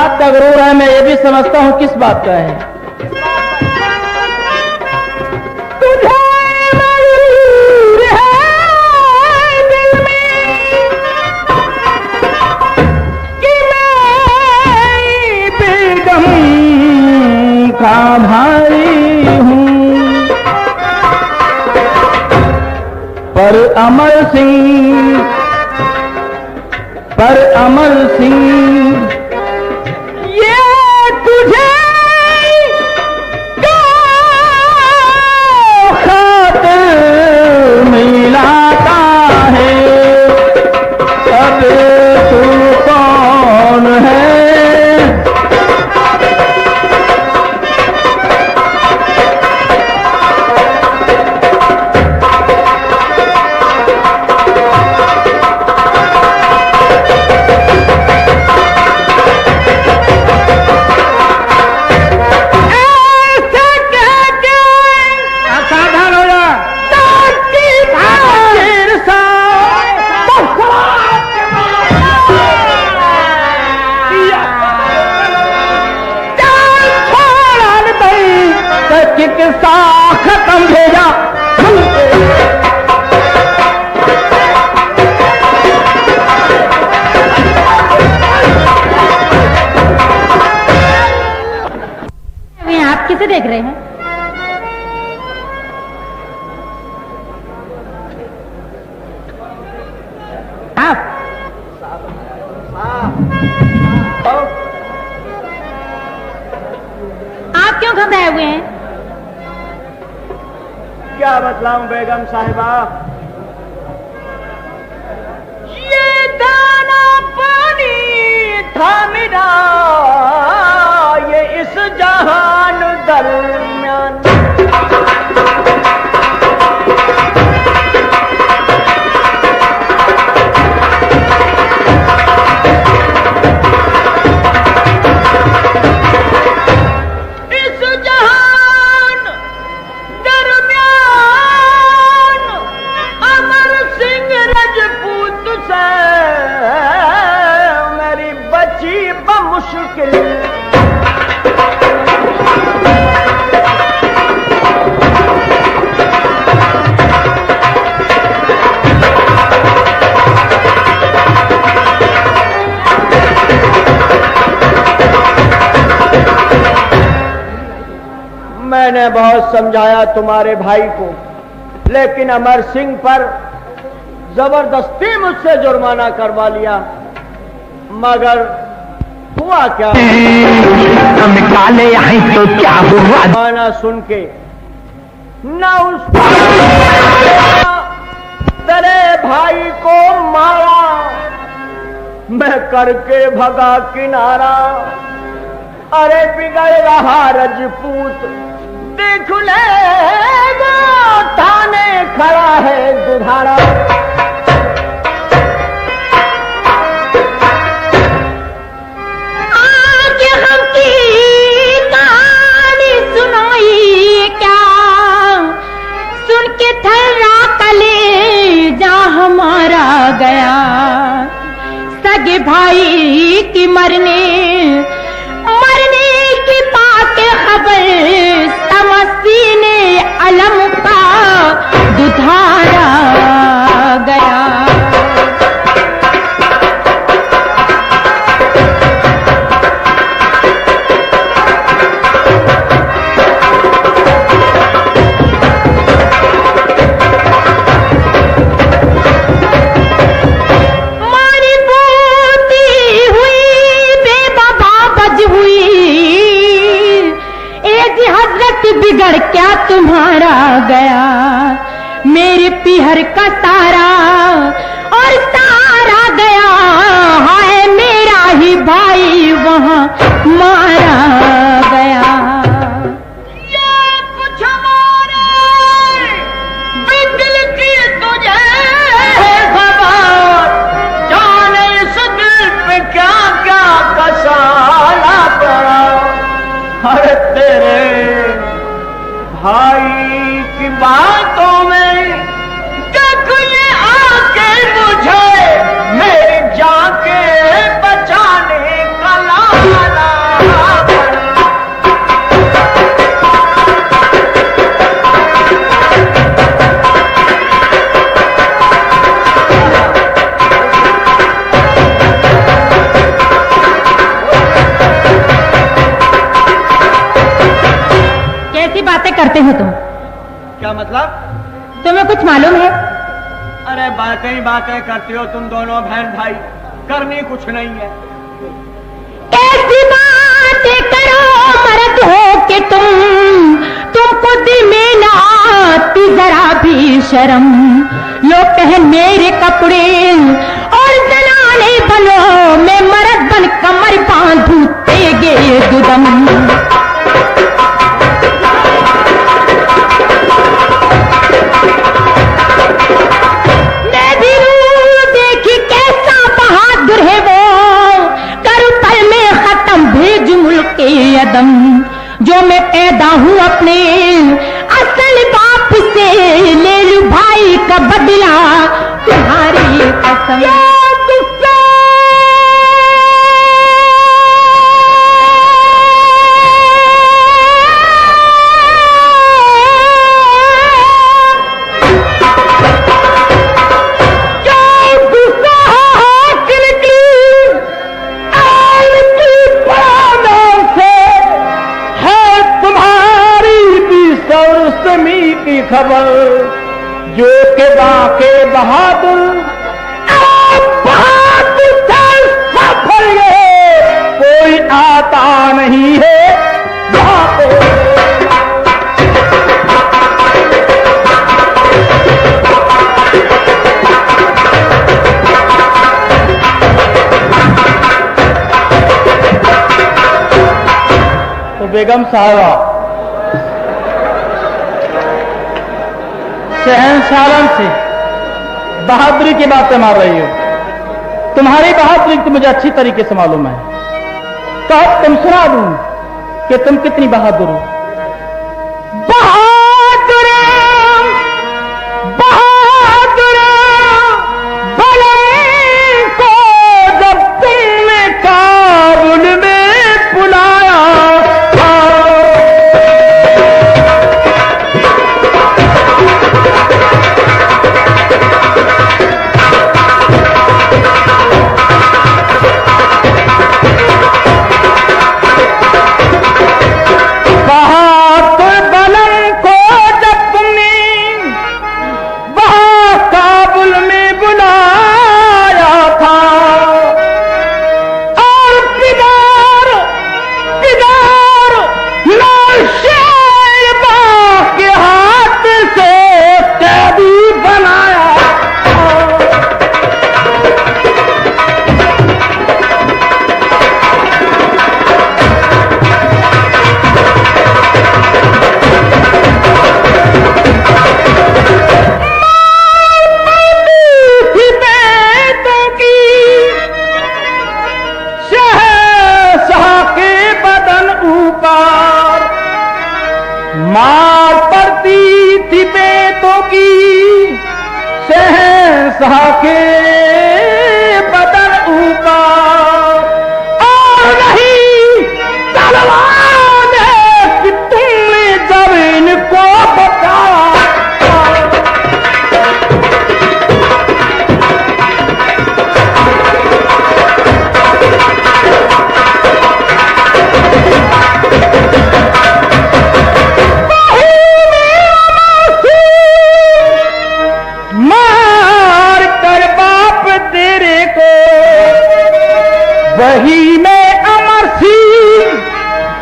बात का गरूर है, मैं ये भी समझता हूँ किस बात का है। तुझे मयूर है दिल में कि मैं बेगम का भाई हूँ, पर अमर सिंह ये तुझे क्या खातिर मिलाता है, अब तू कौन है? किस्सा खत्म भेजा आप किसे देख रहे हैं? आप क्यों घबराए हुए हैं? क्या बतलाऊं बेगम साहिबा, ये दाना पानी था मेरा ये इस जहान दरमियान, मुश्किल मैंने बहुत समझाया तुम्हारे भाई को, लेकिन अमर सिंह पर जबरदस्ती मुझसे जुर्माना करवा लिया। मगर हुआ क्या? हम काले हैं तो क्या हुआ? गाना सुन के न उस तेरे भाई को मारा, मैं करके भगा किनारा। अरे बिगड़ रहा रजपूत देख ले, थाने खड़ा है दुधारा। हमारा गया सगे भाई की मरने की पाके खबर, तमसीने अलम का दुधारा गया। बिगड़ क्या तुम्हारा गया, मेरे पीहर का तारा और तारा गया। हाय मेरा ही भाई वहां मारा गया। ये कुछ हमारे दिल की तुझे खबर, जाने इस दिल पे क्या क्या कसाला पड़ा। अरे तेरे भाई की बातों में देख ये आके मुझे मेरी जाके बचाने का लाला करते हो तुम? क्या मतलब? तुम्हें कुछ मालूम है? अरे बातें करती हो तुम दोनों बहन भाई, करनी कुछ नहीं है। कैसी बातें करो मर्द हो के तुमको दिल में ना आती जरा भी शर्म। लोग कहे मेरे कपड़े और जनाने बनो, मैं मर्द बन कमर बांधू तेगे दुदम। मैं भी रू देखी कैसा बहादुर है वो, करूं पल में खत्म भेज मुल्क के अदम। जो मैं पैदा हूं अपने असल बाप से, ले लूं भाई का बदला तुम्हारी कसम। की खबर जो के बाके बहादुर सफल कोई आता नहीं है वहां पे। तो बेगम साहबा शहंशाह से बहादुरी की बातें मार रही हो। तुम्हारी बहादुरी तो मुझे अच्छी तरीके से मालूम है। तो अब तुम सुना दूं कि तुम कितनी बहादुर हो। बहादुर बहादुर बलम को जब तुमने काबुल में बुलाया, मार पड़ती थी बेटों की शहंशाह के बदन ऊपर, और नहीं तलवार कि तुमने जब इनको बचाया। वही मैं अमर सिंह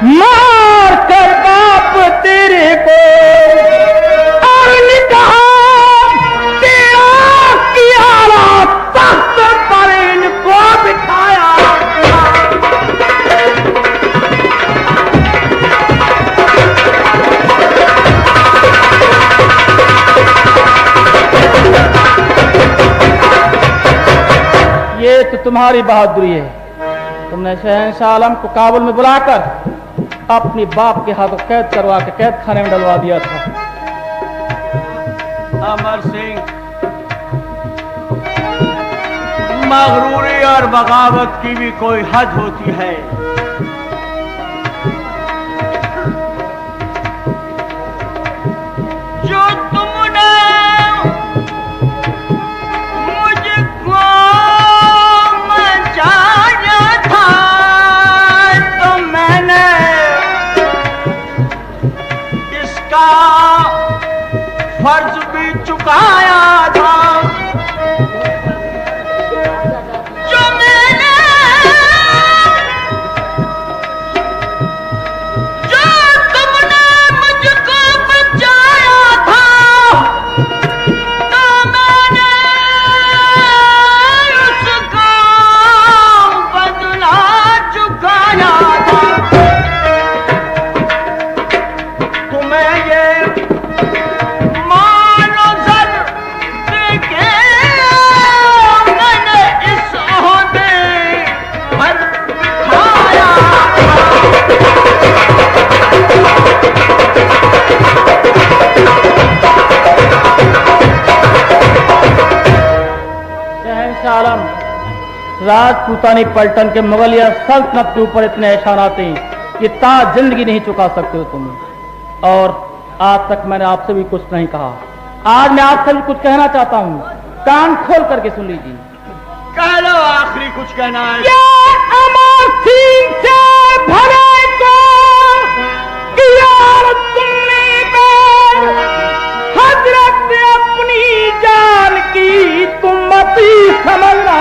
मार कर बाप तेरे को, और निकाह तेरा किया तख्त पर इनको बिठाया। ये तो तुम्हारी बहादुरी है। तुमने शहंशाह आलम को काबुल में बुलाकर अपनी बाप के हाथों कैद करवा के कैद खाने में डलवा दिया था। अमर सिंह, मगरूरी और बगावत की भी कोई हद होती है। जो तुमने मुझको मचाया था, तो मैंने इसका झुकाया था, जो मैंने जो तुमने मुझको बचाया था, तो मैंने उसका बदला चुकाया था। तुम्हें ये मानो सर देके मैंने इस ओहदे पर बिठाया था। शहंशाह आलम राजपूतानी पलटन के मुगलिया सल्तनत के ऊपर इतने एहसान आते हैं कि ता जिंदगी नहीं चुका सकते हो तुम। और आज तक मैंने आपसे भी कुछ नहीं कहा, आज मैं आपसे भी कुछ कहना चाहता हूँ, कान खोल करके सुन लीजिए। कह लो, आखिरी कुछ कहना है। ये अमर सिंह से भरे को यार तुमने पे हजरत अपनी जान की तुम मती समझना।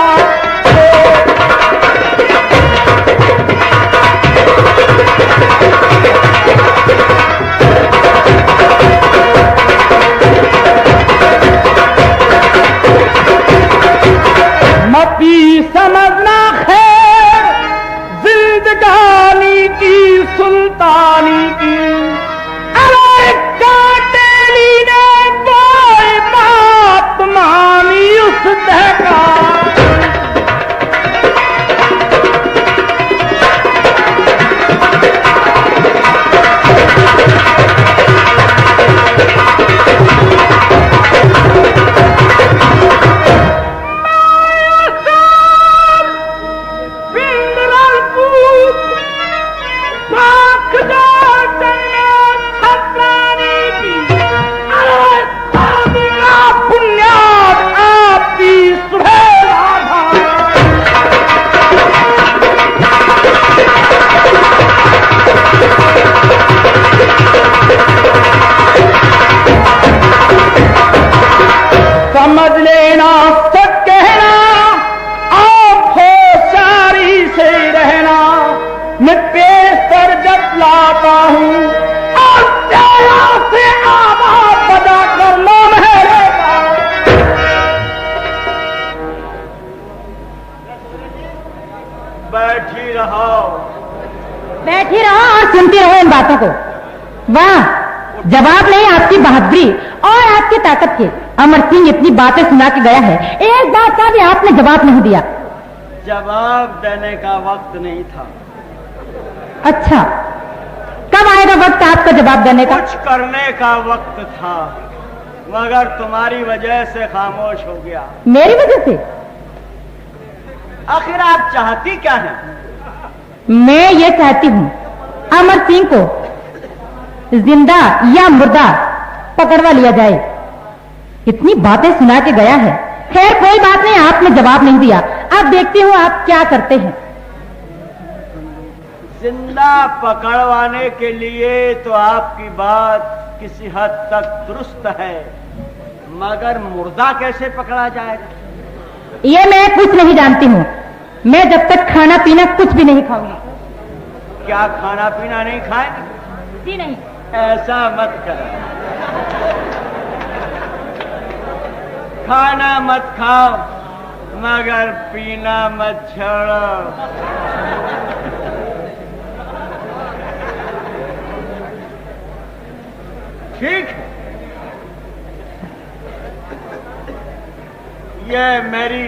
मती समझना खैर जिंदगानी की सुल्तानी की। अरे काटेली ने कोई बात मानी उस दहका। समझ लेना, सच कहना, आप होशियारी से रहना। मैं पेश पर जब लाता हूँ और तेरा से आवाज बजा कर नाम है रेखा। बैठी रहो, बैठी रहो और सुनती रहो इन बातों को। वाह, जवाब नहीं आपकी बहादुरी और आपकी ताकत के। अमर सिंह इतनी बातें सुना के गया है, एक बात का भी आपने जवाब नहीं दिया। जवाब देने का वक्त नहीं था। अच्छा, कब आएगा वक्त आपका जवाब देने का? कुछ करने का वक्त था, मगर तुम्हारी वजह से खामोश हो गया। मेरी वजह से? आखिर आप चाहती क्या है? मैं ये चाहती हूँ अमर सिंह को जिंदा या मुर्दा पकड़वा लिया जाए। इतनी बातें सुना के गया है। खैर कोई बात नहीं, आपने जवाब नहीं दिया। अब देखती हूँ आप क्या करते हैं। जिंदा पकड़वाने के लिए तो आपकी बात किसी हद तक दुरुस्त है, मगर मुर्दा कैसे पकड़ा जाएगा? ये मैं कुछ नहीं जानती हूँ। मैं जब तक खाना पीना कुछ भी नहीं खाऊंगी। क्या खाना पीना नहीं खाएंगे? जी नहीं। ऐसा मत करो, खाना मत खाओ मगर पीना मत छोड़ो। ठीक है, ये मेरी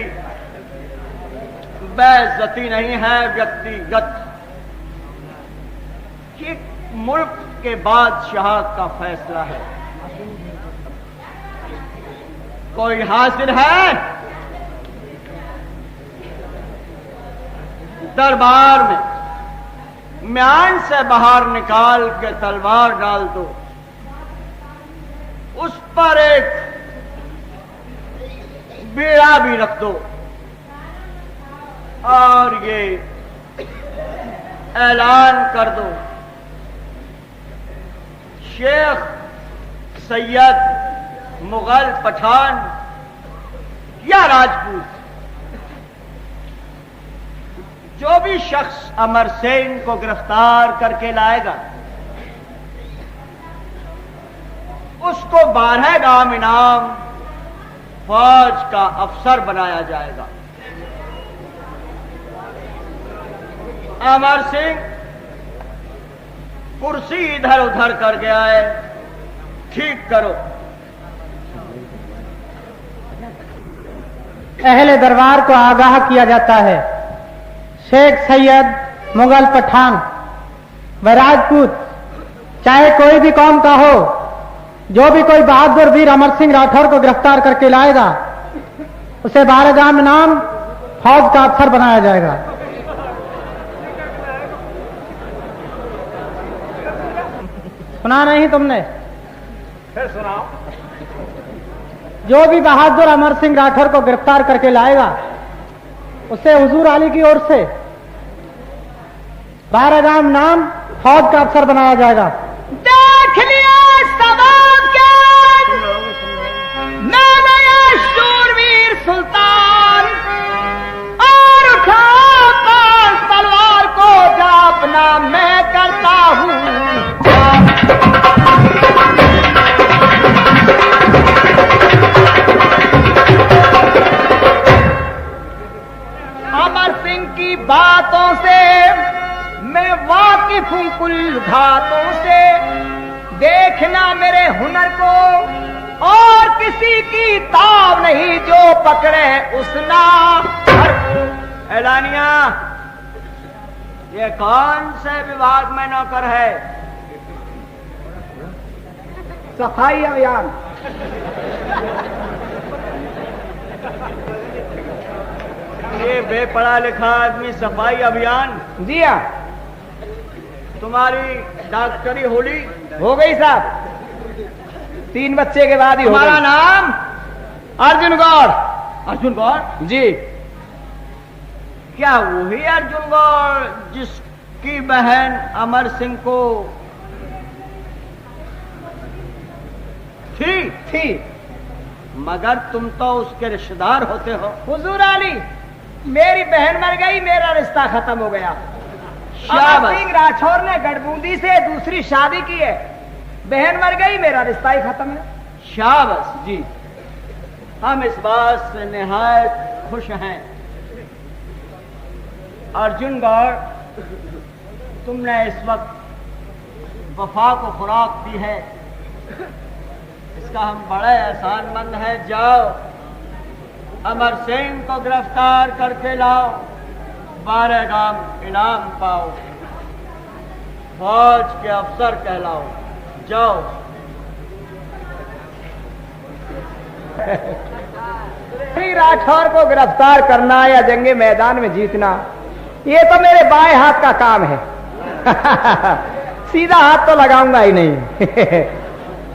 बेइज्जती नहीं है व्यक्तिगत, ये मुल्क के बादशाह का फैसला है। कोई हासिल है? दरबार में म्यान से बाहर निकाल के तलवार डाल दो, उस पर एक बेड़ा भी रख दो और ये ऐलान कर दो, शेख सैयद मुगल, पठान या राजपूत, जो भी शख्स अमर सेन को गिरफ्तार करके लाएगा उसको 12 गाम इनाम फौज का अफसर बनाया जाएगा। अमर सिंह कुर्सी इधर उधर कर गया है, ठीक करो। अहले दरबार को आगाह किया जाता है, शेख सैयद, मुगल, पठान व राजपूत, चाहे कोई भी कौम का हो, जो भी कोई बहादुर वीर अमर सिंह राठौर को गिरफ्तार करके लाएगा उसे 12 गाम इनाम फौज का अफसर बनाया जाएगा। सुना नहीं तुमने? फिर सुनाओ। जो भी बहादुर अमर सिंह राठौर को गिरफ्तार करके लाएगा उसे हुजूर अली की ओर से 12 गाम इनाम फौज का अफसर बनाया जाएगा। देख लिया सवाब के मैंने ये शूरवीर सुल्तान, और उठा पास तलवार को जापना मैं करता हूँ। अमर सिंह की बातों से मैं वाकिफ हूं, कुल घातों से देखना मेरे हुनर को, और किसी की ताव नहीं जो पकड़े उसना। एलानिया, ये कौन से विभाग में नौकर है? सफाई अभियान। ये बेपढ़ा लिखा आदमी सफाई अभियान? जी हाँ। तुम्हारी डॉक्टरी होली हो गई साहब, 3 बच्चे के बाद ही हो तुम्हारा गई। नाम? अर्जुन गौड़। अर्जुन गौड़? जी। क्या वही अर्जुन गौड़ जिसकी बहन अमर सिंह को थी? मगर तुम तो उसके रिश्तेदार होते हो। हुजूर अली, मेरी बहन मर गई, मेरा रिश्ता खत्म हो गया। अमर शाबाश। सिंह राठौर ने गढ़बूंदी से दूसरी शादी की है, बहन मर गई, मेरा रिश्ता ही खत्म है। शाबाश जी, हम इस बात से निहायत खुश हैं। अर्जुन गौड़, तुमने इस वक्त वफा को खुराक दी है, इसका हम बड़े एहसानमंद हैं। जाओ, अमर सिंह को गिरफ्तार करके लाओ, 12 गाम इनाम पाओ, फौज के अफसर कहलाओ। जाओ। श्री राठौर को गिरफ्तार करना या जंगे मैदान में जीतना, ये तो मेरे बाएं हाथ का काम है। सीधा हाथ तो लगाऊंगा ही नहीं।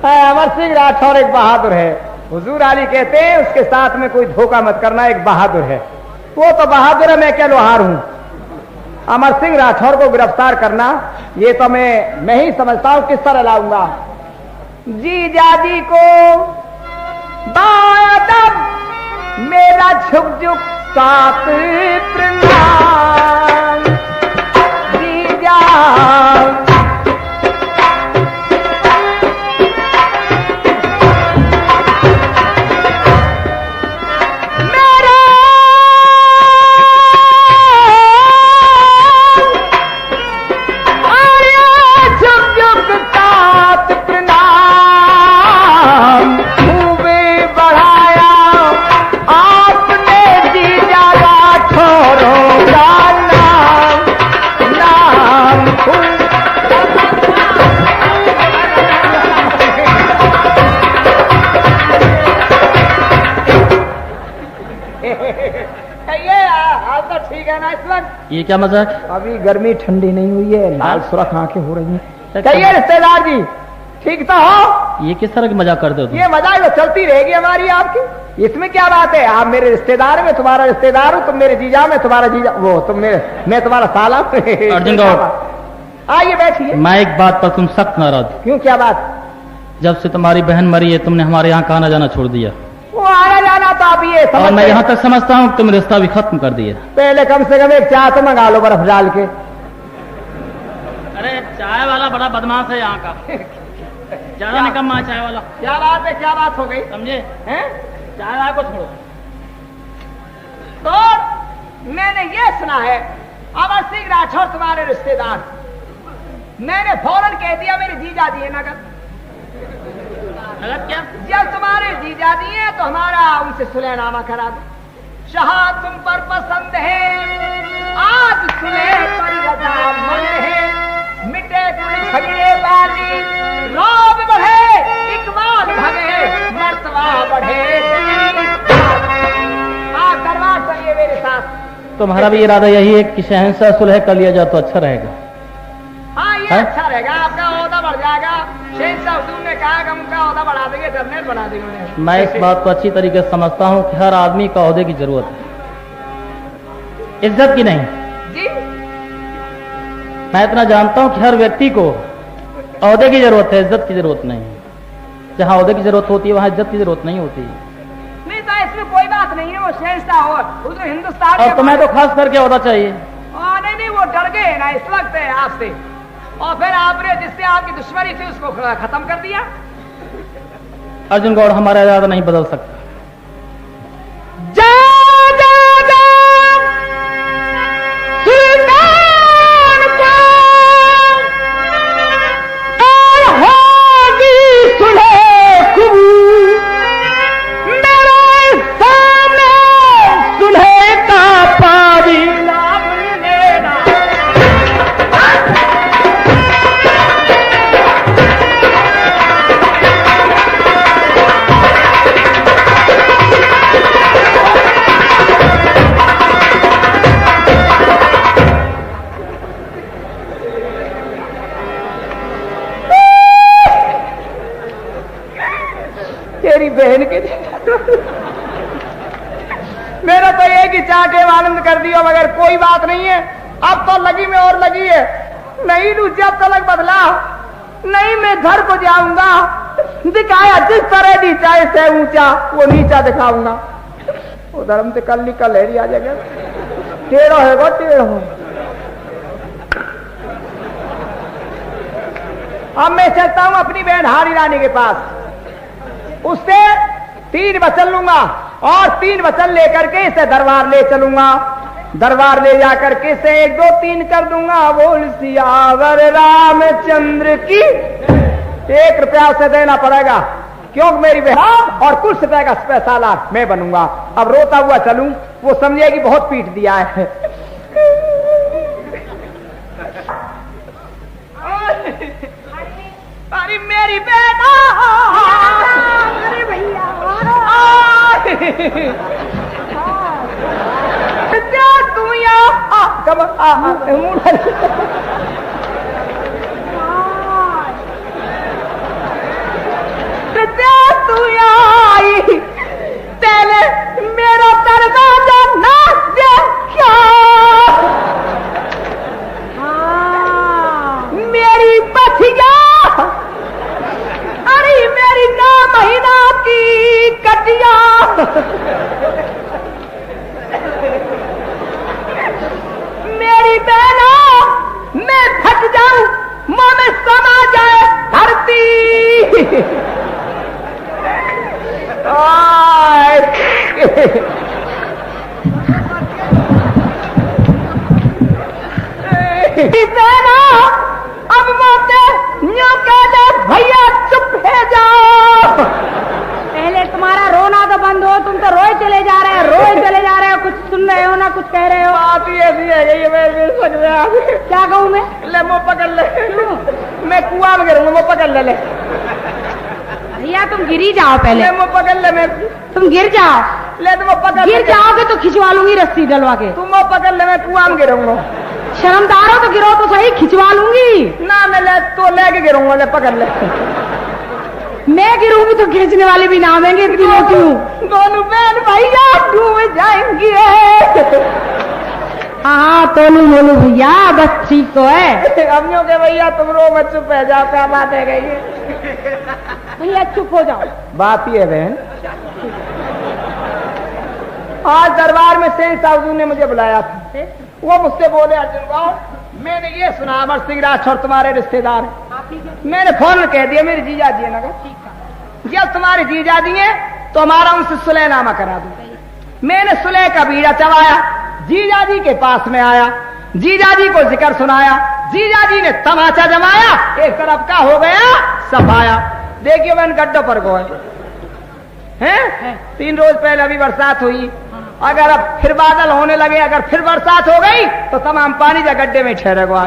अमर सिंह राठौर एक बहादुर है। हुजूर अली कहते हैं उसके साथ में कोई धोखा मत करना, एक बहादुर है। वो तो बहादुर है, मैं क्या लोहार हूं। अमर सिंह राठौर को गिरफ्तार करना ये तो मैं ही समझता हूं किस तरह लाऊंगा। जीजा जी को बादब मेरा झुक झुक साथ प्रणाम। जीजा ये क्या मजाक? अभी गर्मी ठंडी नहीं हुई है, लाल सुरख आंखें हो रही हैं। कहिए रिश्तेदार जी, ठीक तो हो? ये किस तरह की मजाक करते हो तुम? ये मजाक तो चलती रहेगी हमारी आपकी, इसमें क्या बात है? आप मेरे रिश्तेदार में तुम्हारा रिश्तेदार हूँ, तुम मेरे जीजा में तुम्हारा जीजा, वो तुम मेरे, मैं तुम्हारा साला। अर्जुन गौड़, आइए बैठिए। मैं एक बात पर तुम सख्त नाराज। क्यों, क्या बात? जब से तुम्हारी बहन मरी है तुमने हमारे यहाँ का आना जाना छोड़ दिया, वो आना जाना तो आप ये और मैं समझते यहाँ तक समझता हूँ कि तुम रिश्ता भी खत्म कर दिया। पहले कम से कम एक चाय तो मंगा लो बर्फ डाल के। अरे चाय वाला बड़ा बदमाश है यहाँ का, ज्यादा निकम्मा चाय वाला। क्या बात है, क्या बात हो गई? समझे? हैं? चाय वाला को छोड़ो। तो मैंने ये सुना है अमर सिंह राठौर तुम्हारे रिश्तेदार, मैंने फौरन कह दिया मेरे जीजा जी है नगद। नगद क्या? जब तुम्हारे जीजा जी है तो हमारा उनसे सुलहनामा करा दो। शाह तुम पर पसंद है, आज सुलह पर रजामंद है, मिटे कुल झगड़े बाजी, रौब बढ़े इकबाल भगे, मर्तबा बढ़े। आप दरबार चलिए मेरे साथ। तुम्हारा भी इरादा यही है कि शहंशाह सुलह कर लिया जाए तो अच्छा रहेगा? हाँ ये है? अच्छा रहेगा, आपका ओहदा बढ़ जाएगा। शहंशाह हुजूर ने कहा कि हम उनका ओहदा बढ़ा देंगे, जनरल बना देंगे उन्हें। मैं इस बात को अच्छी तरीके से समझता हूँ कि हर आदमी का ओहदे की जरूरत है, इज्जत की नहीं। जी मैं इतना जानता हूँ कि हर व्यक्ति को ओहदे की जरूरत है, इज्जत की जरूरत नहीं। जहाँ ओहदे की जरूरत होती है वहाँ इज्जत की जरूरत नहीं होती। नहीं तो इसमें कोई बात नहीं है, वो शहंशाह हो उधर हिंदुस्तान और तुम्हें तो खास करके ओहदा चाहिए। नहीं नहीं, वो डर गए ना इस वक्त है आपसे, और फिर आपने जिससे आपकी दुश्मनी थी उसको खत्म कर दिया। अर्जुन गौड़ हमारा इरादा नहीं बदल सकता। तेरी बहन के मेरा तो एक ही चाह के आनंद कर दिया, मगर कोई बात नहीं है। अब तो लगी में और लगी है, नहीं लू जब तलक बदला नहीं मैं घर को जाऊंगा, दिखाया जिस तरह नीचा से ऊंचा वो नीचा दिखाऊंगा। वो धर्म से कल निकल लहरी आ जाएगा, टेढ़ो है वो टेढ़ो। अब मैं चलता हूं अपनी बहन हारी रानी के पास, उससे 3 वचन लूंगा और 3 वचन लेकर के इसे दरबार ले चलूंगा। दरबार ले जाकर के इसे 1 2 3 कर दूंगा। बोल सियावर रामचंद्र की। 1 रुपया उसे देना पड़ेगा, क्योंकि मेरी बहन और कुछ रुपए का पैसा मैं बनूंगा। अब रोता हुआ चलूं, वो समझेगी बहुत पीट दिया है। अरे मेरी बेटा, अरे भैया तू यहाँ कब तू आई तेरे मेरा दरवाजा ना देखा, मेरी बथिया अरे मेरी 9 महीना की कटिया। मेरी बहना मैं फट जाऊं, मुंह में समा जाए धरती। बहना अब मोते न्यू कहते भैया चुप है जाओ। पहले तुम्हारा रोना तो बंद हो, तुम तो रोए चले जा रहे हो, कुछ सुन रहे हो ना कुछ कह रहे हो। बात ही ऐसी है ये मेरे समझ में आ गई। क्या कहूँ मैं? ले मुँह पकड़ ले, मैं कुआं में गिरूंगा, मुँह पकड़ ले। भैया तुम गिरी जाओ, पहले मुँह पकड़ ले, मैं तुम गिर जाओ। ले तुम पकड़, गिर जाओगे तो खिंचवा लूंगी रस्सी डलवा के। तुम मुँह पकड़ ले, मैं कुआं में गिरूंगा। शर्मदार हो तो गिरो तो सही, खिंचवा लूंगी ना मैं ले तो लेके गिरूंगा, ले पकड़ ले। मैं गिरूंगी तो खींचने वाले भी ना आवेंगे, इतनी मोटी हूँ। दोनों बहन भैया डूब जाएंगी। हाँ तोलू मोलू भैया बस ठीक तो है। अम्मियों के भैया तुम रो मत, चुप है जाओ, क्या बात है गई। भैया चुप हो जाओ। बात ये है बहन, आज दरबार में सेठ साहब ने मुझे बुलाया था। वो मुझसे बोले अर्जुन गौर, मैंने ये सुना अमर सिंह राठौर तुम्हारे रिश्तेदार हैं। मैंने फोन में कह दिया मेरे जीजा जी है, जब तुम्हारे जीजा जी हैं तो हमारा उनसे सुलहनामा करा दो। मैंने सुलह का बीड़ा चबाया, जीजा जी के पास में आया, जीजा जी को जिक्र सुनाया, जीजा जी ने तमाचा जमाया, एक तरफ का हो गया सफाया। देखिए मैंने गड्ढों पर गए हैं, 3 रोज पहले अभी बरसात हुई, अगर अब फिर बादल होने लगे, अगर फिर बरसात हो गई तो तमाम पानी जा गड्ढे में ठहरेगा।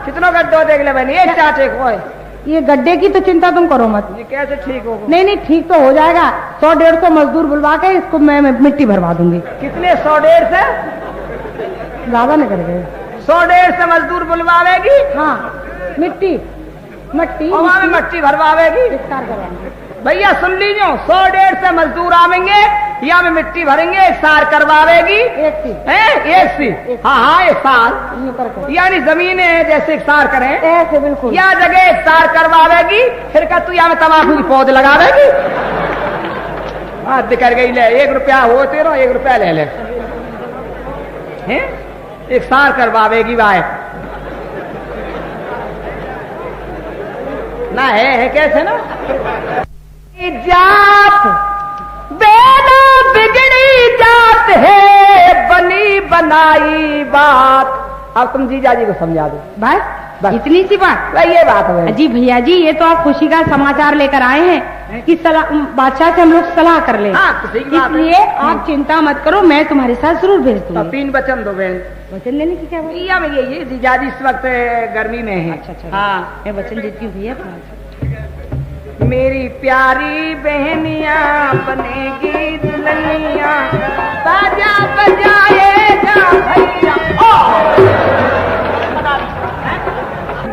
कितनों गड्ढो देख ले बहनी, एक चाटे को है। ये गड्ढे की तो चिंता तुम करो मत। ये कैसे ठीक होगा? नहीं नहीं ठीक तो हो जाएगा। 100-150 मजदूर बुलवा के इसको मैं मिट्टी भरवा दूंगी। कितने 100-150 ज्यादा नहीं करेंगे। 100-150 मजदूर बुलवावेगी? हाँ मिट्टी मट्टी भरवावेगी। विस्तार करवाएंगे। भैया सुन लीजिए, 100-150 मजदूर आवेंगे, या में मिट्टी भरेंगे, एक सार करवावेगी। एक सी हाँ एक सार, यानी जमीनें जैसे एक सार करें ऐसे बिल्कुल, या जगह एक सार करवावेगी। फिर का तू या में तंबाकू की पौधे लगावेगी। हद कर गई ले, 1 रुपया होते रहो, 1 रुपया ले ले हैं, एक सार करवावेगी भाई ना है कैसे ना जात बेना बिगड़ी जात है, बनी बनाई बात। अब तुम जीजा जी को समझा दो बस इतनी सी बात। ये बात है जी भैया जी, ये तो आप खुशी का समाचार लेकर आए हैं कि बादशाह से हम लोग सलाह कर ले। इसलिए आप चिंता मत करो, मैं तुम्हारे साथ जरूर भेज दूंगी। 3 वचन दो बहन। वचन लेने की क्या बात? ये जीजा जी इस वक्त गर्मी में है। अच्छा हाँ मैं वचन देती हूँ भैया। मेरी प्यारी बहनिया बनेगी दुल्हनिया, बाजा बजाएगा भैया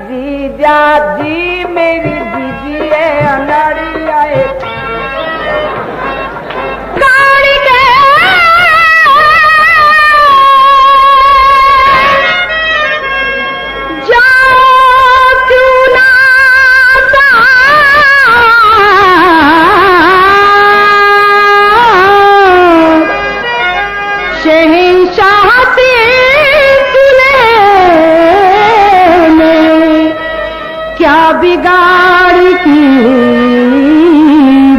जीजा जी, मेरी दीदी अनाड़ी आए बिगाड़ की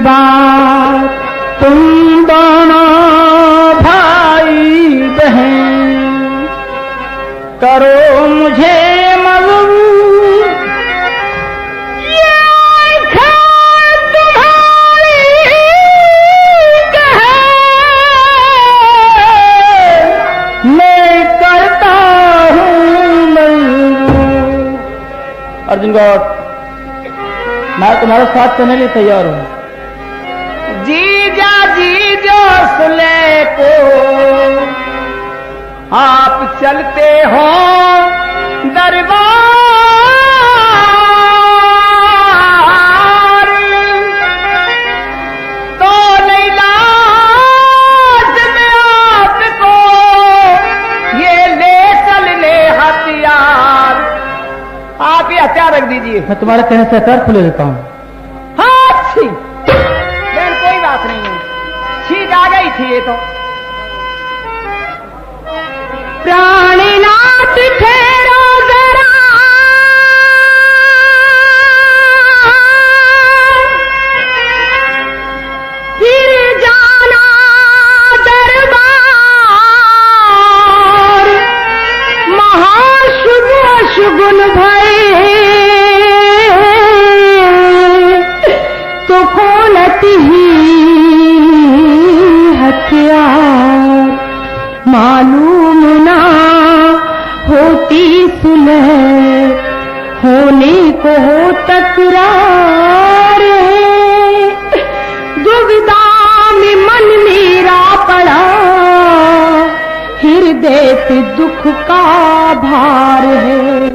बात, तुम दोनों भाई बहन करो मुझे मजबूर, ये तुम्हारी कहे मैं करता हूँ मजबूर। अर्जुन गौड़, मैं तुम्हारे साथ चलने लिए तैयार हूँ। जीजा जी जो सुले को आप चलते हो दरबार, तो नहीं लाज में आपको ये ले चलने हथियार। आप ये हथियार रख दीजिए। मैं तुम्हारे कहने से हथियार खुले देता हूँ। हाँ अच्छी कोई बात नहीं है, ठीक आ गई थी ये तो। प्राणनाथ ठहरो जरा, फिर जाना दरबार, महाशुभ अशुगुन भय तो खोलती ही हथियार, मालूम ना होती सुलह होने को हो तकरार। दुविधा में मन मेरा पड़ा, हृदय पे दुख का भार है।